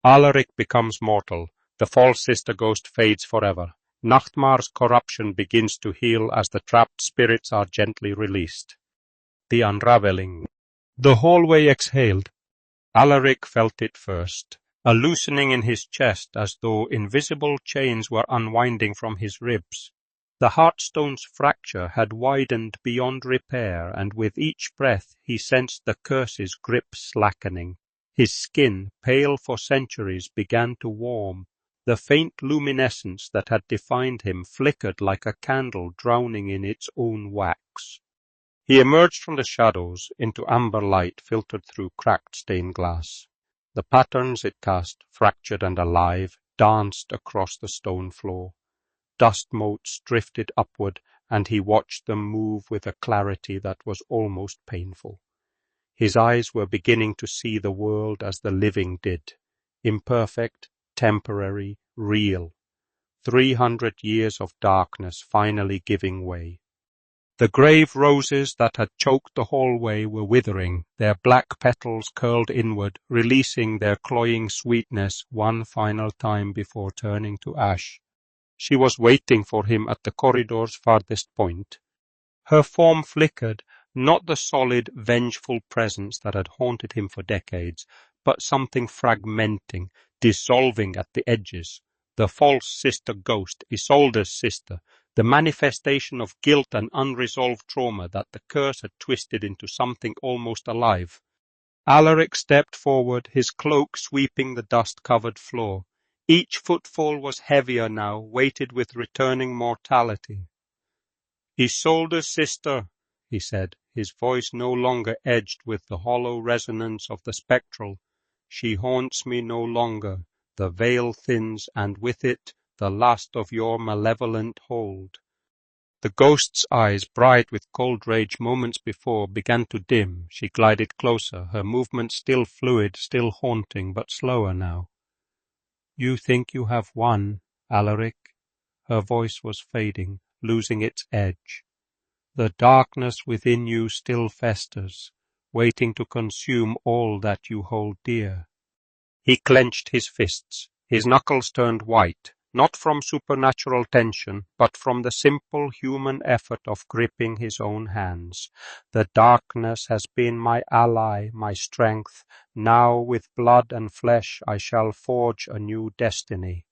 Alaric becomes mortal. The false sister ghost fades forever. Nachtmar's corruption begins to heal as the trapped spirits are gently released. The unraveling. The hallway exhaled. Alaric felt it first, a loosening in his chest as though invisible chains were unwinding from his ribs. The Heartstone's fracture had widened beyond repair, and with each breath he sensed the curse's grip slackening. His skin, pale for centuries, began to warm. The faint luminescence that had defined him flickered like a candle drowning in its own wax. He emerged from the shadows into amber light filtered through cracked stained glass. The patterns it cast, fractured and alive, danced across the stone floor. Dust motes drifted upward, and he watched them move with a clarity that was almost painful. His eyes were beginning to see the world as the living did, imperfect, temporary, real. 300 years of darkness finally giving way. The grave roses that had choked the hallway were withering, their black petals curled inward, releasing their cloying sweetness one final time before turning to ash. She was waiting for him at the corridor's farthest point. Her form flickered, not the solid, vengeful presence that had haunted him for decades, but something fragmenting, dissolving at the edges. The false sister ghost, Isolde's sister, the manifestation of guilt and unresolved trauma that the curse had twisted into something almost alive. Alaric stepped forward, his cloak sweeping the dust-covered floor. Each footfall was heavier now, weighted with returning mortality. "Isolde's sister," he said, his voice no longer edged with the hollow resonance of the spectral. "She haunts me no longer. The veil thins, and with it the last of your malevolent hold." The ghost's eyes, bright with cold rage moments before, began to dim. She glided closer, her movements still fluid, still haunting, but slower now. "You think you have won, Alaric?" Her voice was fading, losing its edge. "The darkness within you still festers, waiting to consume all that you hold dear." He clenched his fists. His knuckles turned white, not from supernatural tension, but from the simple human effort of gripping his own hands. "The darkness has been my ally, my strength. Now with blood and flesh I shall forge a new destiny."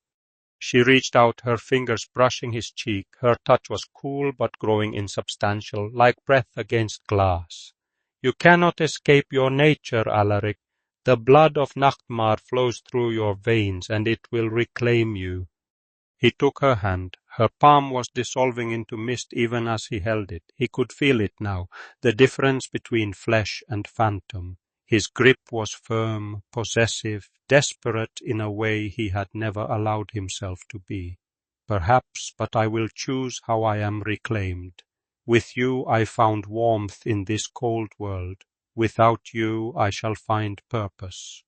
She reached out, her fingers brushing his cheek. Her touch was cool but growing insubstantial, like breath against glass. "You cannot escape your nature, Alaric. The blood of Nachtmar flows through your veins, and it will reclaim you." He took her hand. Her palm was dissolving into mist even as he held it. He could feel it now, the difference between flesh and phantom. His grip was firm, possessive, desperate in a way he had never allowed himself to be. "Perhaps, but I will choose how I am reclaimed. With you I found warmth in this cold world. Without you I shall find purpose."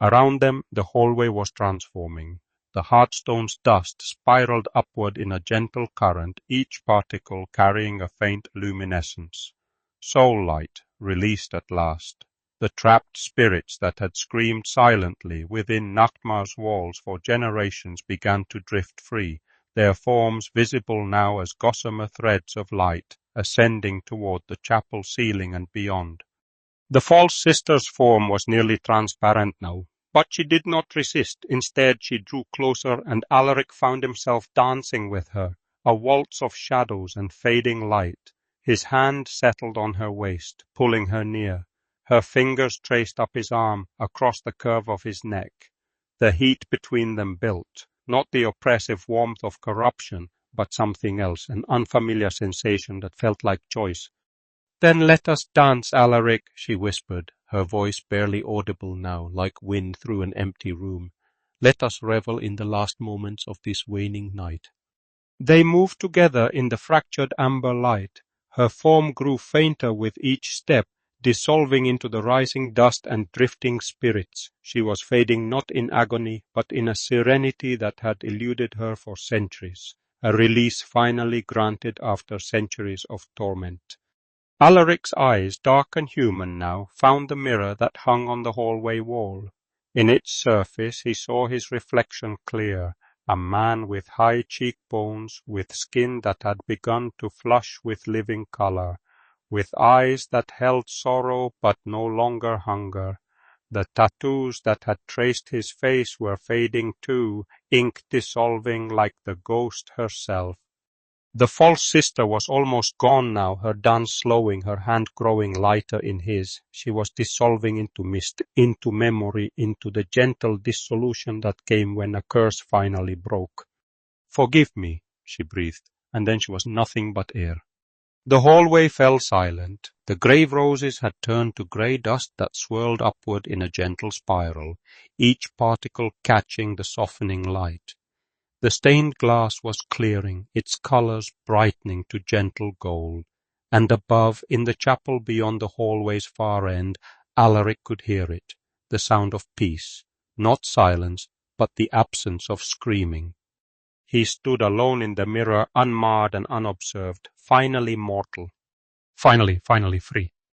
Around them the hallway was transforming. The Heartstone's dust spiraled upward in a gentle current, each particle carrying a faint luminescence. Soul light, released at last. The trapped spirits that had screamed silently within Nachtmar's walls for generations began to drift free, their forms visible now as gossamer threads of light, ascending toward the chapel ceiling and beyond. The false sister's form was nearly transparent now, but she did not resist. Instead she drew closer, and Alaric found himself dancing with her, a waltz of shadows and fading light. His hand settled on her waist, pulling her near. Her fingers traced up his arm, across the curve of his neck. The heat between them built, not the oppressive warmth of corruption, but something else, an unfamiliar sensation that felt like choice. "Then let us dance, Alaric," she whispered, her voice barely audible now, like wind through an empty room. "Let us revel in the last moments of this waning night." They moved together in the fractured amber light. Her form grew fainter with each step, dissolving into the rising dust and drifting spirits. She was fading not in agony, but in a serenity that had eluded her for centuries, a release finally granted after centuries of torment. Alaric's eyes, dark and human now, found the mirror that hung on the hallway wall. In its surface he saw his reflection clear, a man with high cheekbones, with skin that had begun to flush with living color, with eyes that held sorrow but no longer hunger. The tattoos that had traced his face were fading too, ink dissolving like the ghost herself. The false sister was almost gone now, her dance slowing, her hand growing lighter in his. She was dissolving into mist, into memory, into the gentle dissolution that came when a curse finally broke. "Forgive me," she breathed, and then she was nothing but air. The hallway fell silent. The grave roses had turned to grey dust that swirled upward in a gentle spiral, each particle catching the softening light. The stained glass was clearing, its colors brightening to gentle gold, and above, in the chapel beyond the hallway's far end, Alaric could hear it, the sound of peace, not silence, but the absence of screaming. He stood alone in the mirror, unmarred and unobserved, finally mortal, finally free.